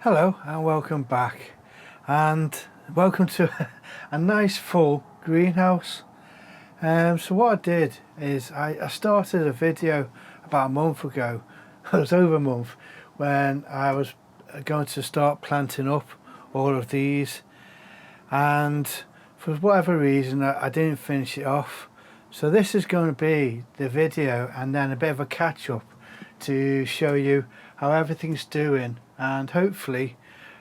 Hello and welcome back, and welcome to a nice full greenhouse. So what I did is I started a video about a month ago. It was over a month when I was going to start planting up all of these, and for whatever reason I didn't finish it off. So this is going to be the video and then a bit of a catch up to show you how everything's doing, and hopefully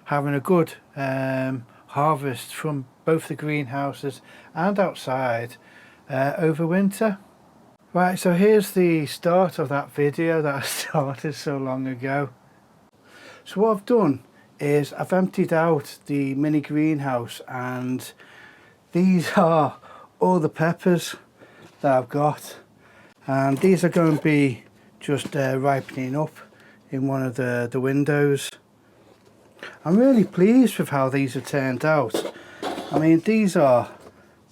having a good harvest from both the greenhouses and outside over winter. Right, so here's the start of that video that I started so long ago. So what I've done is I've emptied out the mini greenhouse, and these are all the peppers that I've got, and these are going to be just ripening up in one of the windows. I'm really pleased with how these have turned out. I mean, these are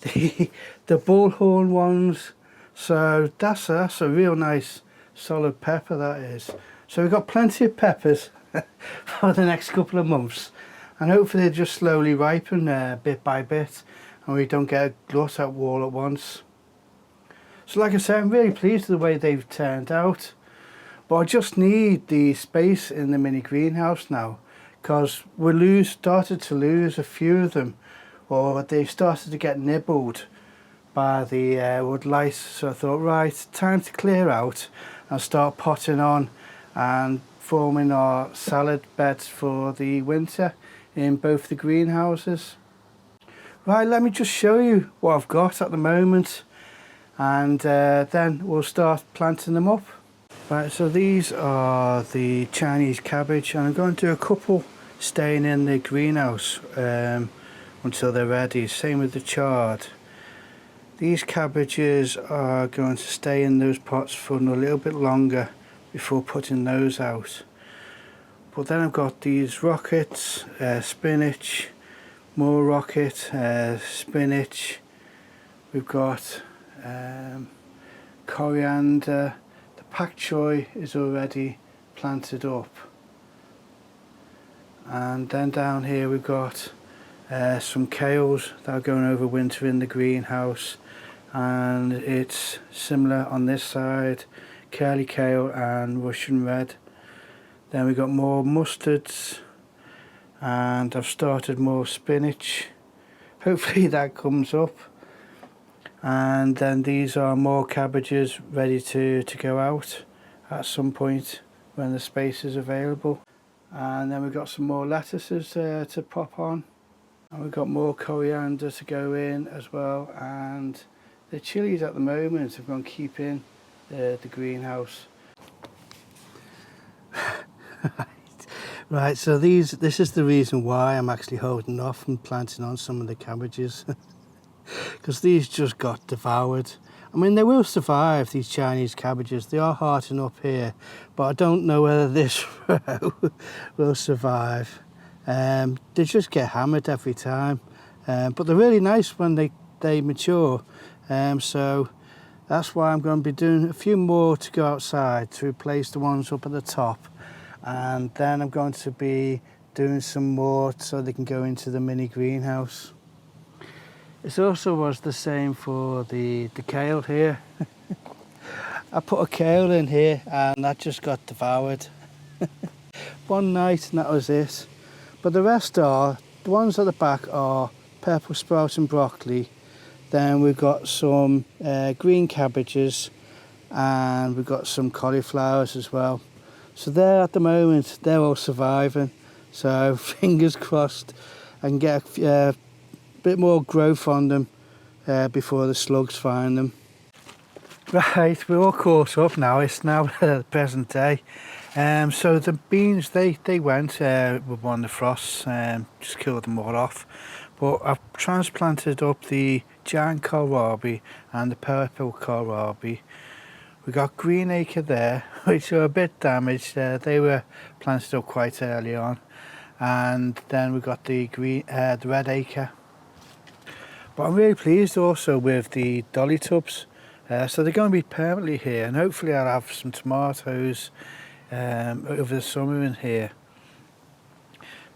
the bullhorn ones, so that's a real nice solid pepper, that is. So we've got plenty of peppers for the next couple of months, and hopefully they just slowly ripen bit by bit and we don't get a glut at all at once. So like I said, I'm really pleased with the way they've turned out, but I just need the space in the mini greenhouse now, because we started to lose a few of them, or they started to get nibbled by the wood lice. So I thought, right, time to clear out and start potting on and forming our salad beds for the winter in both the greenhouses. Right, let me just show you what I've got at the moment, and then we'll start planting them up. Right, so these are the Chinese cabbage, and I'm going to do a couple staying in the greenhouse until they're ready. Same with the chard. These cabbages are going to stay in those pots for a little bit longer before putting those out. But then I've got these rockets, spinach, more rocket, spinach. We've got coriander. The pak choi is already planted up, and then down here we've got some kales that are going over winter in the greenhouse, and it's similar on this side, curly kale and Russian red. Then we've got more mustards, and I've started more spinach. Hopefully that comes up. And then these are more cabbages ready to go out at some point when the space is available. And then we've got some more lettuces to pop on, and we've got more coriander to go in as well. And the chilies at the moment I'm going to keep in the greenhouse. Right, so this is the reason why I'm actually holding off and planting on some of the cabbages. Because these just got devoured. I mean, they will survive, these Chinese cabbages. They are hearting up here, but I don't know whether this row will survive. They just get hammered every time, but they're really nice when they mature. So that's why I'm going to be doing a few more to go outside to replace the ones up at the top, and then I'm going to be doing some more so they can go into the mini greenhouse. It also was the same for the kale here. I put a kale in here and that just got devoured. One night and that was it. But the rest are, the ones at the back are purple sprout and broccoli. Then we've got some green cabbages, and we've got some cauliflowers as well. So they're at the moment, they're all surviving. So fingers crossed I can get a bit more growth on them before the slugs find them. Right, we're all caught up now. It's now the present day. So the beans, they went with one of the frosts, just killed them all off. But I've transplanted up the giant kohlrabi and the purple kohlrabi. We got green acre there, which are a bit damaged. They were planted up quite early on, and then we got the red acre. But I'm really pleased also with the dolly tubs. So they're going to be permanently here, and hopefully I'll have some tomatoes over the summer in here.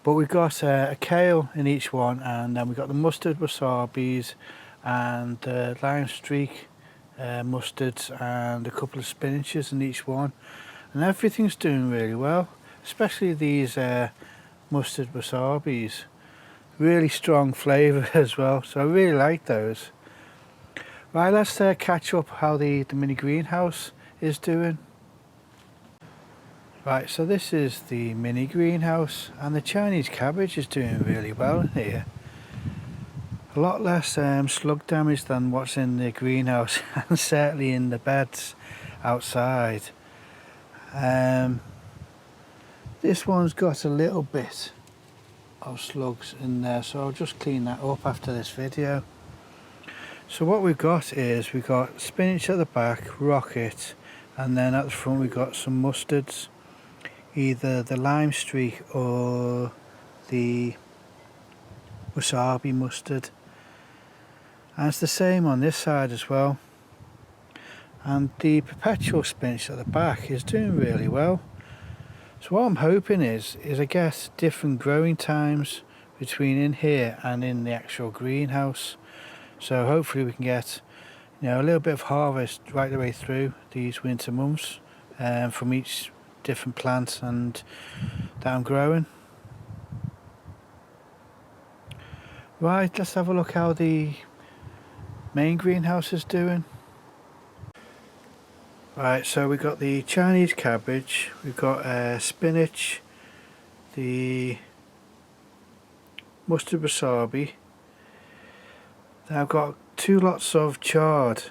But we've got a kale in each one, and then we've got the mustard wasabis and lime streak mustards and a couple of spinaches in each one, and everything's doing really well, especially these mustard wasabis. Really strong flavour as well, so I really like those. Right, let's catch up how the mini greenhouse is doing. Right, so this is the mini greenhouse, and the Chinese cabbage is doing really well in here. A lot less slug damage than what's in the greenhouse and certainly in the beds outside. This one's got a little bit of slugs in there, so I'll just clean that up after this video. So what we've got is we've got spinach at the back, rocket, and then at the front we've got some mustards, either the lime streak or the wasabi mustard, and it's the same on this side as well. And the perpetual spinach at the back is doing really well. So what I'm hoping is I get different growing times between in here and in the actual greenhouse, so hopefully we can get, you know, a little bit of harvest right the way through these winter months from each different plant and that I'm growing. Right, let's have a look how the main greenhouse is doing. Right, so we've got the Chinese cabbage, we've got spinach, the mustard wasabi. Then I've got 2 lots of chard.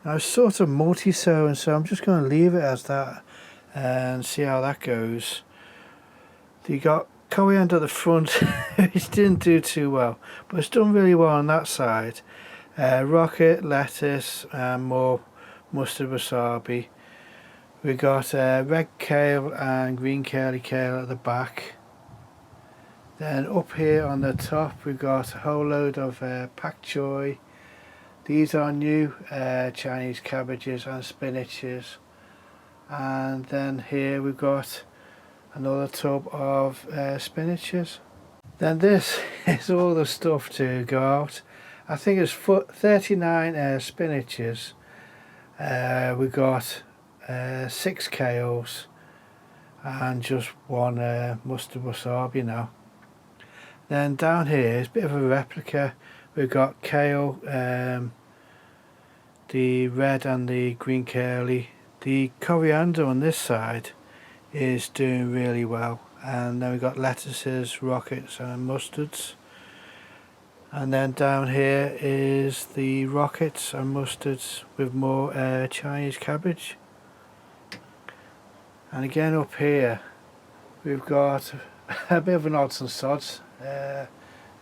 Now it's sort of multi-sowing, so I'm just going to leave it as that and see how that goes. You got coriander at the front, which didn't do too well, but it's done really well on that side. Rocket, lettuce, and more mustard wasabi. We got red kale and green kale at the back. Then up here on the top we've got a whole load of pak choi. These are new Chinese cabbages and spinaches. And then here we've got another tub of spinaches. Then this is all the stuff to go out. I think it's 39 spinaches. We've got 6 kales and just 1 mustard wasabi now. Then down here is a bit of a replica. We've got kale, the red and the green kale. The coriander on this side is doing really well, and then we've got lettuces, rockets and mustards. And then down here is the rockets and mustards with more Chinese cabbage. And again up here we've got a bit of an odds and sods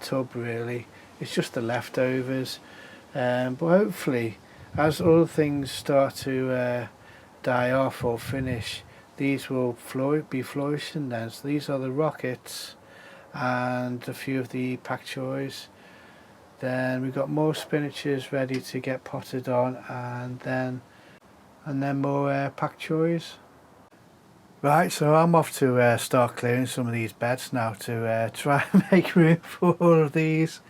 tub really. It's just the leftovers, but hopefully as other things start to die off or finish, these will be flourishing then. So these are the rockets and a few of the pak choys. Then we've got more spinaches ready to get potted on, and then more pak choys. Right, so I'm off to start clearing some of these beds now to try and make room for all of these.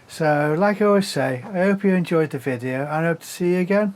So like I always say, I hope you enjoyed the video and I hope to see you again.